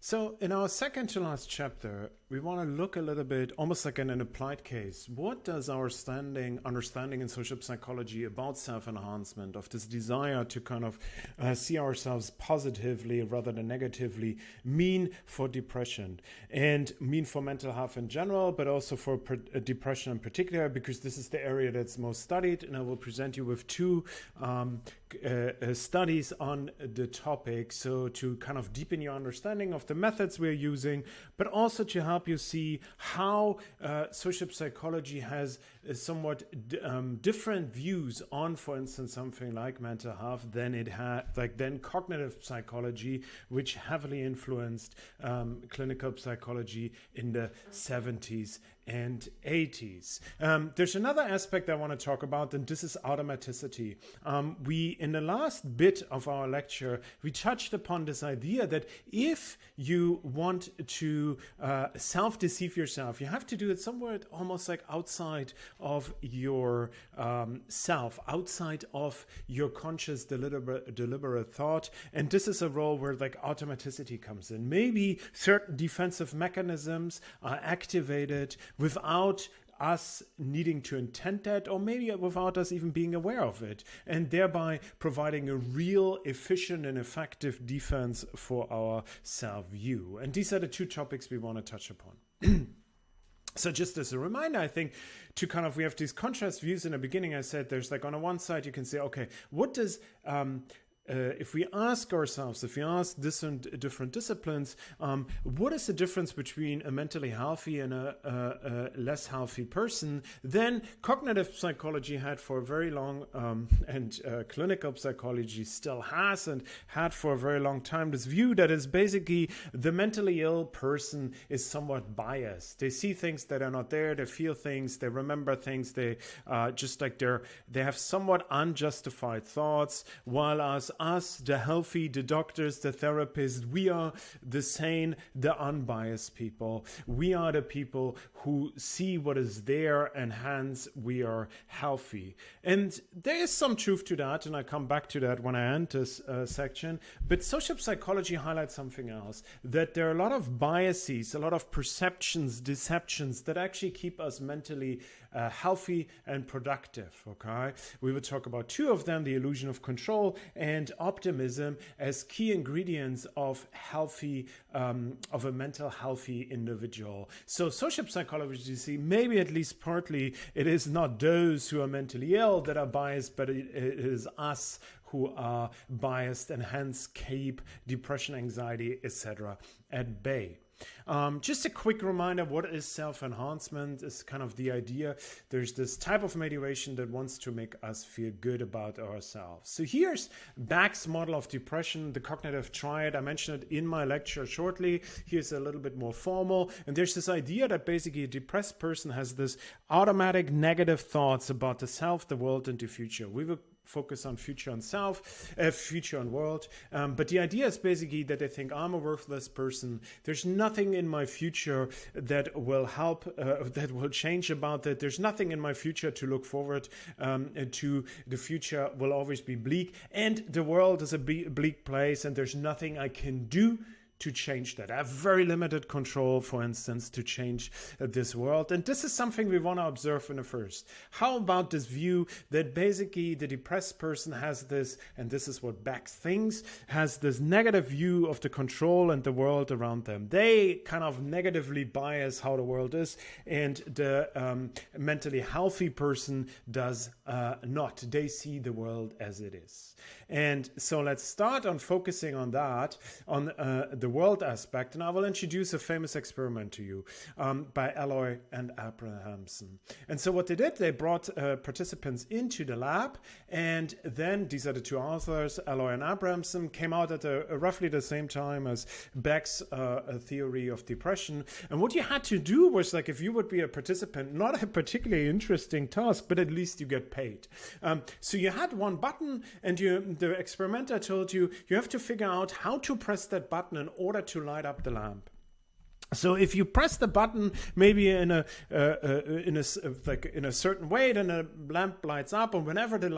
So in our second to last chapter, we want to look a little bit, almost like in an applied case. What does our understanding in social psychology about self-enhancement, of this desire to kind of see ourselves positively rather than negatively, mean for depression and mean for mental health in general, but also for depression in particular, because this is the area that's most studied. And I will present you with two studies on the topic. So to kind of deepen your understanding of the methods we're using, but also to help you see how social psychology has somewhat different views on, for instance, something like mental health than it had, than cognitive psychology, which heavily influenced clinical psychology in the 70s and 80s. There's another aspect I want to talk about, and this is automaticity. In the last bit of our lecture, we touched upon this idea that if you want to self-deceive yourself, you have to do it somewhere almost like outside of your self, outside of your conscious deliberate thought. And this is a role where like automaticity comes in. Maybe certain defensive mechanisms are activated without us needing to intend that, or maybe without us even being aware of it, and thereby providing a real efficient and effective defense for our self-view. And these are the two topics we want to touch upon. So just as a reminder, I think we have these contrast views in the beginning. I said there's like on the one side, you can say, okay, what does, if we ask ourselves, if we ask different disciplines, what is the difference between a mentally healthy and a less healthy person, then cognitive psychology had for a very long, and clinical psychology still has and had for a very long time, this view that is basically the mentally ill person is somewhat biased. They see things that are not there, they feel things, they remember things, they they have somewhat unjustified thoughts, while us, the healthy, the doctors, the therapists, we are the sane, the unbiased people. We are the people who see what is there, and hence we are healthy. And there is some truth to that, and I come back to that when I end this section. But social psychology highlights something else, that there are a lot of biases, a lot of perceptions, deceptions that actually keep us mentally healthy and productive. Okay, we will talk about two of them: the illusion of control and optimism, as key ingredients of healthy, of a mental healthy individual. So social psychology, you see, maybe at least partly, it is not those who are mentally ill that are biased, but it is us who are biased, and hence keep depression, anxiety, etc. at bay. Just a quick reminder, what is self-enhancement? Is kind of the idea. There's this type of motivation that wants to make us feel good about ourselves. So here's Beck's model of depression, the cognitive triad. I mentioned it in my lecture shortly. Here's a little bit more formal. And there's this idea that basically a depressed person has this automatic negative thoughts about the self, the world, and the future. We will focus on future and self, future and world. But the idea is basically that they think I'm a worthless person. There's nothing in my future that will help, that will change about that. There's nothing in my future to look forward to. The future will always be bleak, and the world is a bleak place, and there's nothing I can do to change that. I have very limited control, for instance, to change this world. And this is something we want to observe in the first. How about this view that basically the depressed person has this, and this is what Beck thinks, has this negative view of the control and the world around them. They kind of negatively bias how the world is, and the mentally healthy person does not. They see the world as it is. And so let's start on focusing on that, on the world aspect, and I will introduce a famous experiment to you by Alloy and Abrahamson. And so what they did, they brought participants into the lab, and then these are the two authors, Alloy and Abrahamson, came out at roughly the same time as Beck's theory of depression. And what you had to do was, like, if you would be a participant, not a particularly interesting task, but at least you get paid. So you had one button, and the experimenter told you have to figure out how to press that button in order to light up the lamp. So if you press the button maybe in a certain way, then the lamp lights up, and whenever the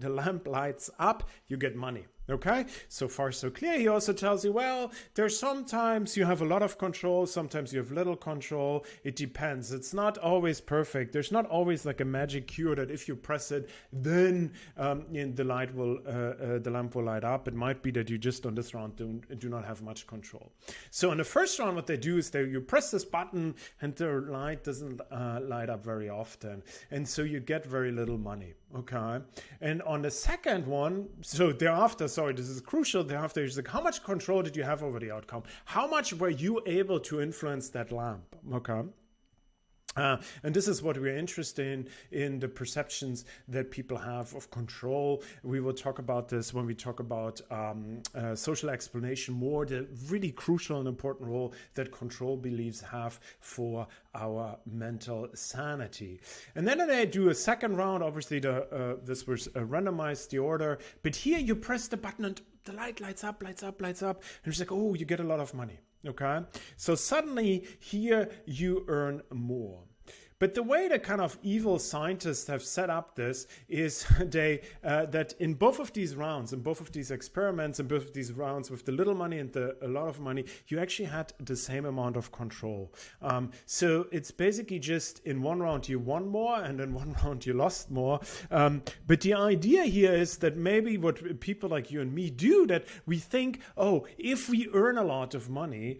lamp lights up, you get money. Okay, so far so clear. He also tells you, well, there's sometimes you have a lot of control, sometimes you have little control. It depends. It's not always perfect. There's not always like a magic cure that if you press it, then the lamp will light up. It might be that you just on this round do not have much control. So in the first round, what they do is you press this button and the light doesn't light up very often, and so you get very little money. Okay, and on the second one, so thereafter, sorry, this is crucial. Thereafter, it's like, how much control did you have over the outcome? How much were you able to influence that lamp? Okay. And this is what we're interested in the perceptions that people have of control. We will talk about this when we talk about social explanation more, the really crucial and important role that control beliefs have for our mental sanity. And then they do a second round. Obviously, this was randomized, the order. But here you press the button and the light lights up. And it's like, oh, you get a lot of money. Okay, so suddenly here you earn more. But the way the kind of evil scientists have set up this is that in both of these rounds, in both of these experiments, in both of these rounds with the little money and a lot of money, you actually had the same amount of control. So it's basically just in one round you won more and in one round you lost more. But the idea here is that maybe what people like you and me do, that we think, oh, if we earn a lot of money,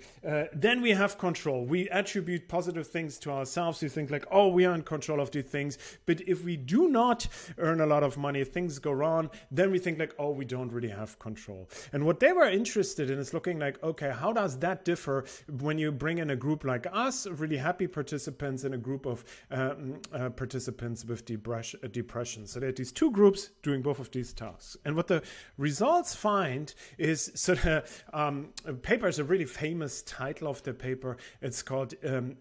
then we have control. We attribute positive things to ourselves. We think like, oh, we are in control of these things. But if we do not earn a lot of money, if things go wrong, then we think like, oh, we don't really have control. And what they were interested in is looking like, okay, how does that differ when you bring in a group like us, really happy participants, and a group of participants with depression. So there are these two groups doing both of these tasks. And what the results find is, so the paper is a really famous title of the paper. It's called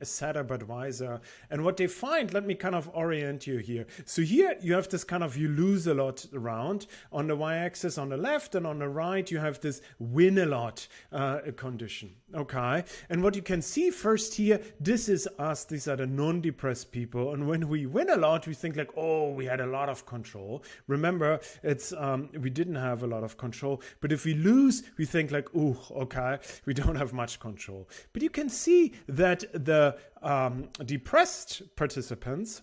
Sadder But Wiser. And what they find, let me kind of orient you here. So here you have this kind of, you lose a lot round on the y-axis on the left, and on the right you have this win a lot condition. Okay, and what you can see first here, this is us, these are the non-depressed people, and when we win a lot we think like, oh, we had a lot of control. Remember, it's we didn't have a lot of control. But if we lose, we think like, oh, okay, we don't have much control. But you can see that the depressed participants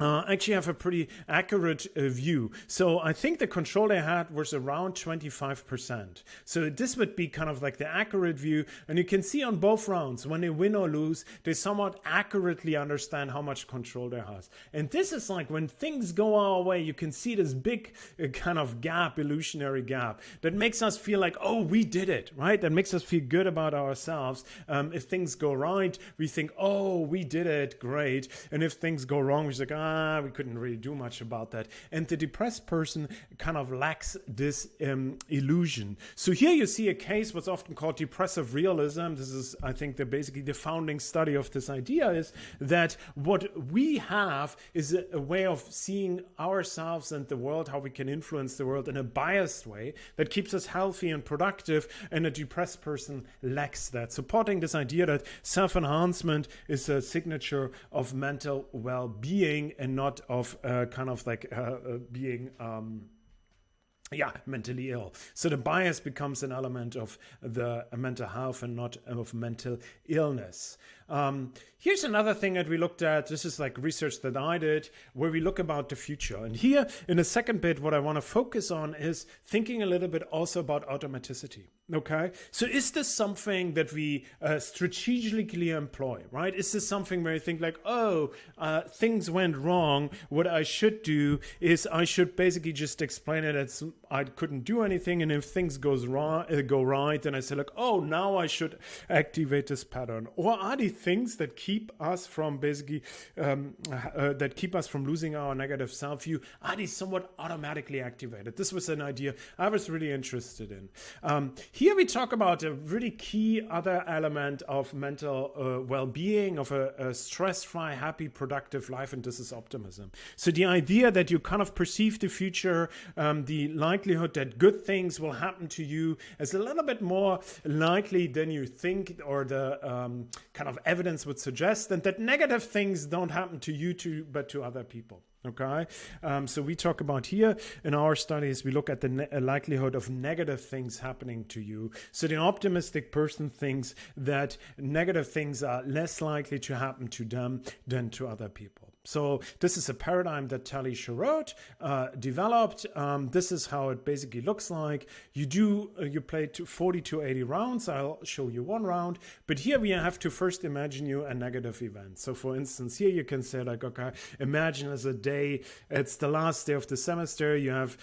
actually have a pretty accurate view. So I think the control they had was around 25%. So this would be kind of like the accurate view. And you can see on both rounds, when they win or lose, they somewhat accurately understand how much control they have. And this is like when things go our way, you can see this big kind of gap, illusionary gap, that makes us feel like, oh, we did it, right? That makes us feel good about ourselves. If things go right, we think, oh, we did it, great. And if things go wrong, we're like, we couldn't really do much about that. And the depressed person kind of lacks this illusion. So here you see a case, what's often called depressive realism. This is, I think, basically the founding study of this idea is that what we have is a way of seeing ourselves and the world, how we can influence the world in a biased way that keeps us healthy and productive, and a depressed person lacks that, supporting this idea that self-enhancement is a signature of mental well-being and not of kind of like being mentally ill. So the bias becomes an element of the mental health and not of mental illness. Here's another thing that we looked at. This is like research that I did, where we look about the future. And here in the second bit, what I want to focus on is thinking a little bit also about automaticity. Okay, so is this something that we strategically employ, right? Is this something where you think like, oh, things went wrong. What I should do is I should basically just explain it as I couldn't do anything. And if things go right, then I say like, oh, now I should activate this pattern. Or are these things that keep us from basically, that keep us from losing our negative self-view, are these somewhat automatically activated? This was an idea I was really interested in. Here we talk about a really key other element of mental well-being, of a stress-free, happy, productive life, and this is optimism. So the idea that you kind of perceive the future, the likelihood that good things will happen to you is a little bit more likely than you think, or the kind of evidence would suggest, and that negative things don't happen to you but to other people. Okay, so we talk about here in our studies, we look at the likelihood of negative things happening to you. So the optimistic person thinks that negative things are less likely to happen to them than to other people. So this is a paradigm that Tali Sherrod developed. This is how it basically looks like. You play 40 to 80 rounds. I'll show you one round. But here we have to first imagine you a negative event. So for instance, here you can say like, okay, imagine as a day, it's the last day of the semester. You have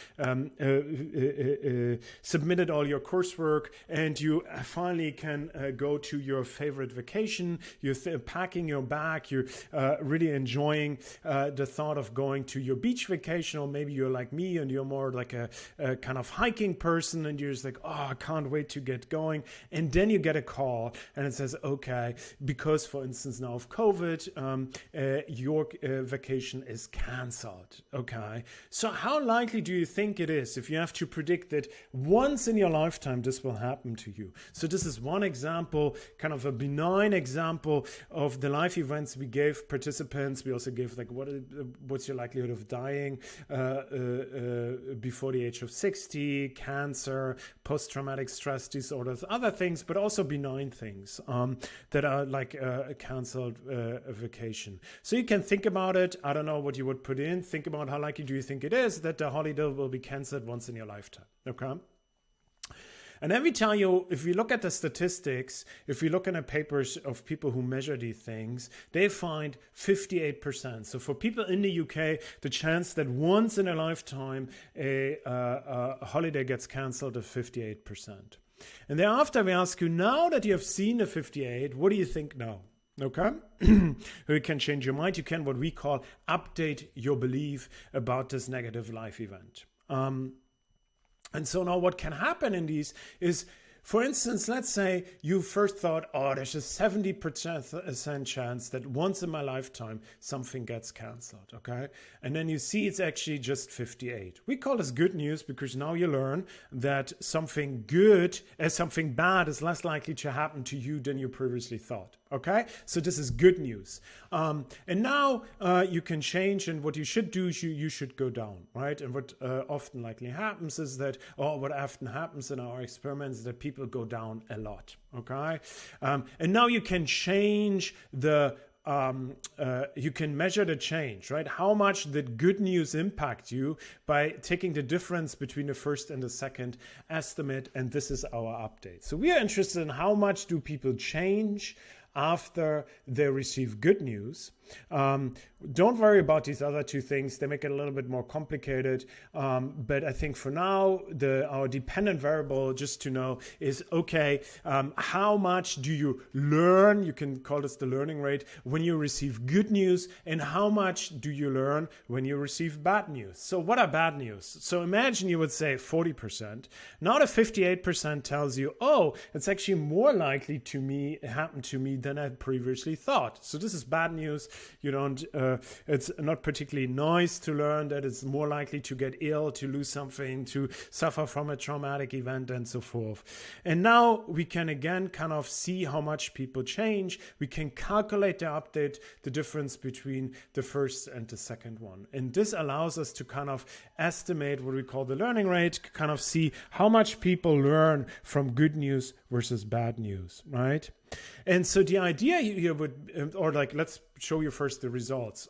submitted all your coursework and you finally can go to your favorite vacation. You're packing your bag. You're really enjoying the thought of going to your beach vacation, or maybe you're like me and you're more like a kind of hiking person and you're just like, oh, I can't wait to get going. And then you get a call and it says, okay, because for instance now of COVID, your vacation is cancelled. Okay, so how likely do you think it is if you have to predict that once in your lifetime this will happen to you? So this is one example, kind of a benign example of the life events we gave participants. We also gave like what's your likelihood of dying before the age of 60, cancer, post-traumatic stress disorders, other things, but also benign things that are like a cancelled vacation. So you can think about it. I don't know what you would put in. Think about how likely do you think it is that the holiday will be cancelled once in your lifetime. Okay. And then we tell you, if you look at the statistics, if you look in the papers of people who measure these things, they find 58%. So for people in the UK, the chance that once in a lifetime a holiday gets cancelled is 58%. And thereafter we ask you, now that you have seen the 58, what do you think now? Okay, you can change your mind. You can what we call update your belief about this negative life event. And so now what can happen in these is, for instance, let's say you first thought, oh, there's a 70% chance that once in my lifetime something gets cancelled, okay? And then you see it's actually just 58. We call this good news because now you learn that something bad is less likely to happen to you than you previously thought, okay? So this is good news. And now you can change, and what you should do is you should go down, right? And what often likely happens is that, or what often happens in our experiments is that people go down a lot, okay? And now you can change the you can measure the change, right? How much did good news impact you by taking the difference between the first and the second estimate, and this is our update. So we are interested in how much do people change after they receive good news. Don't worry about these other two things. They make it a little bit more complicated. But I think for now, our dependent variable, just to know, is, okay, how much do you learn? You can call this the learning rate when you receive good news, and how much do you learn when you receive bad news? So what are bad news? So imagine you would say 40%. Now the 58% tells you, oh, it's actually more likely to happen to me than I previously thought. So this is bad news. You don't, it's not particularly nice to learn that it's more likely to get ill, to lose something, to suffer from a traumatic event, and so forth. And now we can again kind of see how much people change. We can calculate the difference between the first and the second one. And this allows us to kind of estimate what we call the learning rate, kind of see how much people learn from good news versus bad news, right? And so the idea here would, or like, let's show you first the results.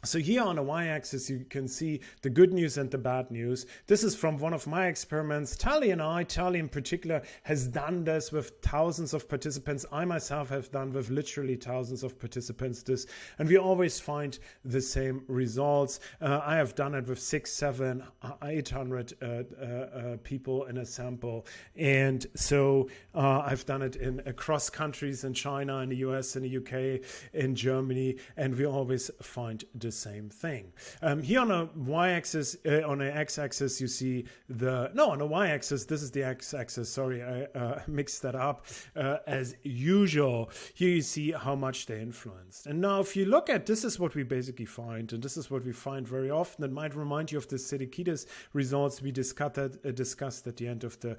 So here on the y-axis, you can see the good news and the bad news. This is from one of my experiments. Tali in particular, has done this with thousands of participants. I myself have done with literally thousands of participants this, and we always find the same results. I have done it with 600, 700, 800 people in a sample. And so I've done it across countries in China, in the US, in the UK, in Germany, and we always find the same thing. Here on a y-axis, on the x-axis, you see on the y-axis, this is the x-axis, sorry, I mixed that up. As usual, here you see how much they influenced. And now if you look at, this is what we basically find, and this is what we find very often. It might remind you of the Siddiquides results we discussed at the end of the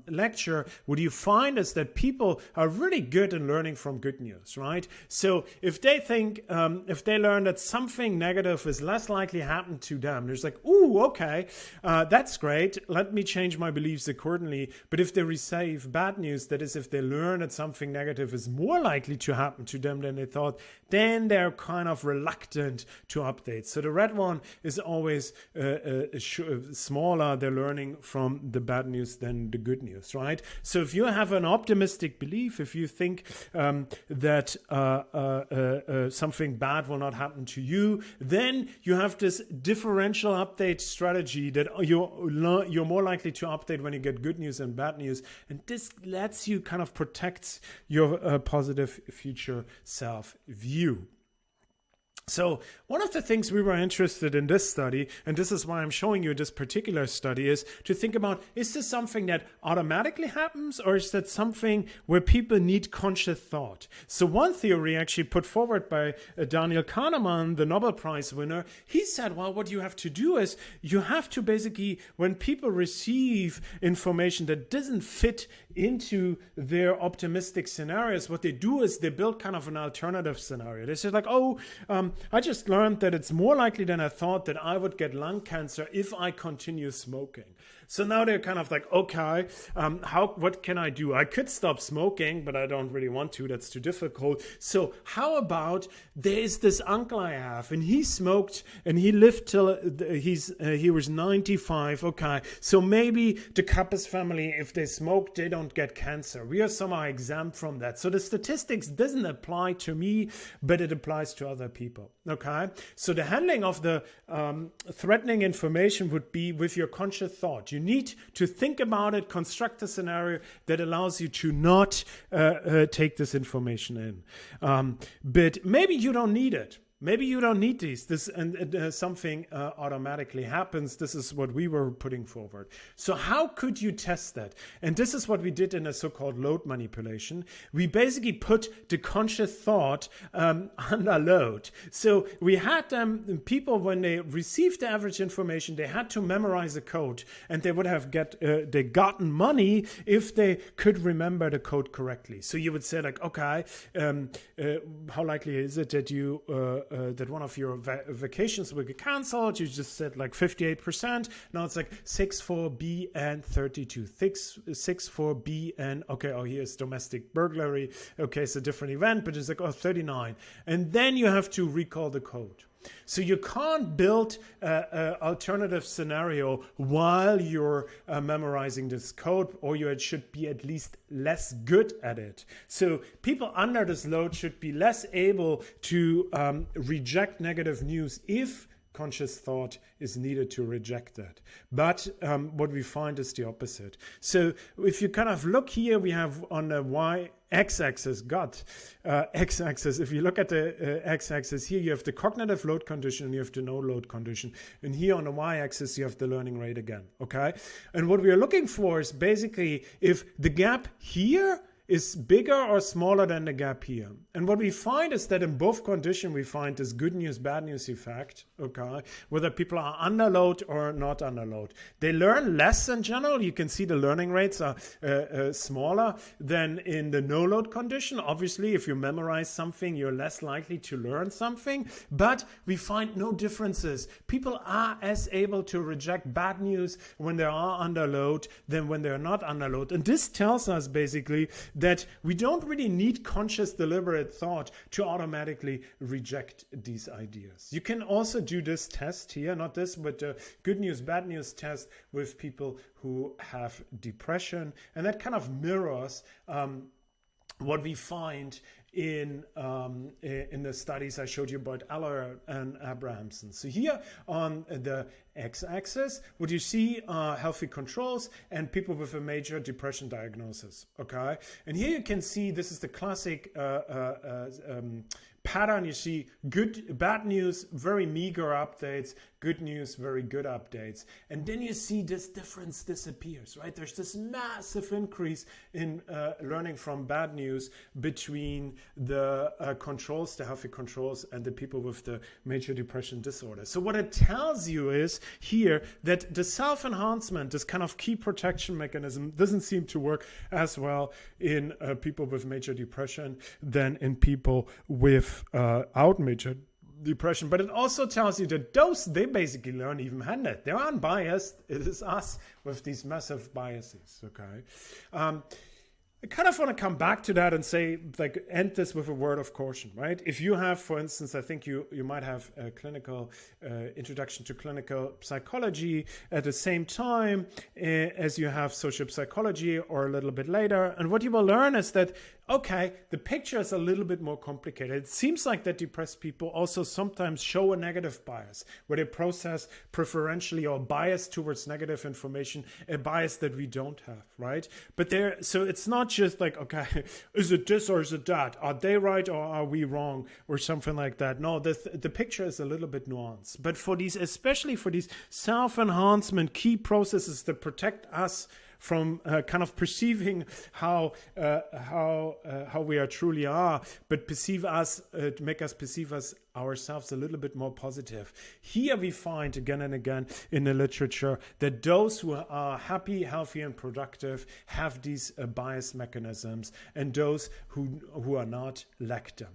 lecture. What you find is that people are really good in learning from good news, right? So if they think, if they learn that some something negative is less likely to happen to them. There's like, ooh, okay, that's great. Let me change my beliefs accordingly. But if they receive bad news, that is, if they learn that something negative is more likely to happen to them than they thought, then they're kind of reluctant to update. So the red one is always smaller. They're learning from the bad news than the good news, right? So if you have an optimistic belief, if you think that something bad will not happen to you, then you have this differential update strategy that you're more likely to update when you get good news and bad news. And this lets you kind of protect your positive future self view. So one of the things we were interested in this study, and this is why I'm showing you this particular study, is to think about, is this something that automatically happens, or is that something where people need conscious thought? So one theory actually put forward by Daniel Kahneman, the Nobel Prize winner, he said, well, what you have to do is you have to basically, when people receive information that doesn't fit into their optimistic scenarios, what they do is they build kind of an alternative scenario. They say like, oh, I just learned that it's more likely than I thought that I would get lung cancer if I continue smoking. So now they're kind of like, okay, what can I do? I could stop smoking, but I don't really want to. That's too difficult. So how about there's this uncle I have, and he smoked, and he lived till he was 95. Okay, so maybe the Kappas family, if they smoke, they don't get cancer. We are somehow exempt from that. So the statistics doesn't apply to me, but it applies to other people. Okay, so the handling of the threatening information would be with your conscious thought. You need to think about it, construct a scenario that allows you to not take this information in. But maybe you don't need it. Maybe you don't need these. Something automatically happens. This is what we were putting forward. So how could you test that? And this is what we did in a so-called load manipulation. We basically put the conscious thought under load. So we had people, when they received the average information, they had to memorize the code, and they would have gotten money if they could remember the code correctly. So you would say like, okay, how likely is it that you that one of your vacations will get cancelled? You just said like 58%. Now it's like 64B and 32. 64B and, okay, oh, here's domestic burglary. Okay, it's a different event, but it's like, oh, 39. And then you have to recall the code. So you can't build an alternative scenario while you're memorizing this code, or you should be at least less good at it. So people under this load should be less able to reject negative news if conscious thought is needed to reject that. But what we find is the opposite. So if you kind of look here, we have on the x-axis, x-axis. If you look at the x-axis here, you have the cognitive load condition and you have the no load condition. And here on the y-axis, you have the learning rate again, okay? And what we are looking for is basically if the gap here is bigger or smaller than the gap here. And what we find is that in both conditions, we find this good news, bad news effect, okay, whether people are under load or not under load. They learn less in general. You can see the learning rates are smaller than in the no load condition. Obviously, if you memorize something, you're less likely to learn something, but we find no differences. People are as able to reject bad news when they are under load than when they're not under load. And this tells us basically that we don't really need conscious, deliberate thought to automatically reject these ideas. You can also do this test here, not this, but the good news, bad news test with people who have depression. And that kind of mirrors what we find in the studies I showed you about Eller and Abrahamson. So here on the x-axis, what you see are healthy controls and people with a major depression diagnosis. Okay, and here you can see this is the classic pattern. You see bad news, very meager updates, good news, very good updates. And then you see this difference disappears, right? There's this massive increase in learning from bad news between the controls, the healthy controls, and the people with the major depression disorder. So what it tells you is here that the self-enhancement, this kind of key protection mechanism, doesn't seem to work as well in people with major depression than in people without major depression. But it also tells you that those, they basically learn even-handed. They're unbiased. It is us with these massive biases, okay? I kind of want to come back to that and say, like, end this with a word of caution, right? If you have, for instance, I think you might have a clinical introduction to clinical psychology at the same time as you have social psychology or a little bit later. And what you will learn is that, okay, the picture is a little bit more complicated. It seems like that depressed people also sometimes show a negative bias, where they process preferentially or bias towards negative information, a bias that we don't have, right? But so it's not just like, okay, is it this or is it that? Are they right or are we wrong or something like that? No, the picture is a little bit nuanced. But for these, especially for these self-enhancement key processes that protect us from kind of perceiving how we are truly are, but perceive us, make us perceive us ourselves a little bit more positive. Here we find again and again in the literature that those who are happy, healthy, and productive have these bias mechanisms, and those who are not lack them.